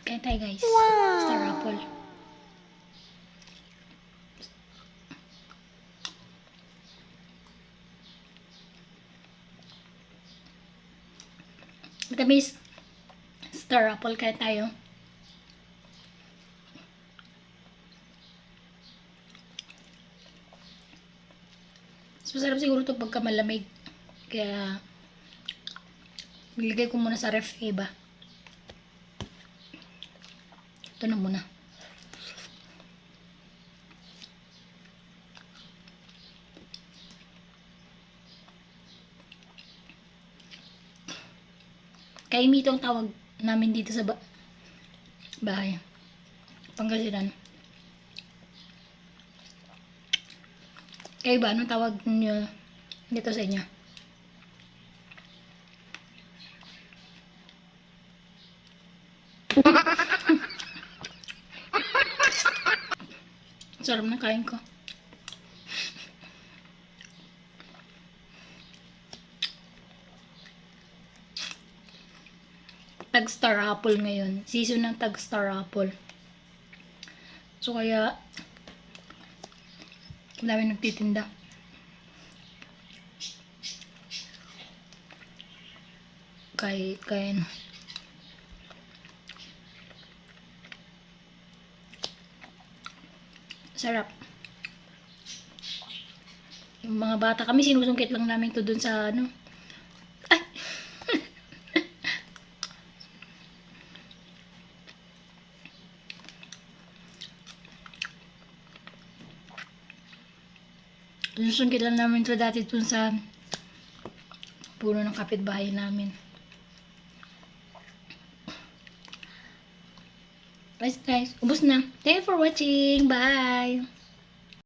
Kaya tayo guys. Wow. Star apple. Matamis. Star apple kaya tayo. Mas masarap siguro ito pagka malamig. Kaya nilagay ko muna sa ref, iba. Ito na muna. Kaimito ang tawag namin dito sa bahay. Pangasinan. Kayo ba? Anong tawag niyo dito sa inyo? Sarap na kain ko. Tag-star apple ngayon. Season ng tag-star apple. So kaya dami nagtitinda. Kain. Sarap. Yung mga bata kami, sinusungkit lang namin to dun sa ano. Ay! Sinusungkit lang namin to dati dun sa puno ng kapitbahay namin. Guys, ubos na. Thank you for watching. Bye!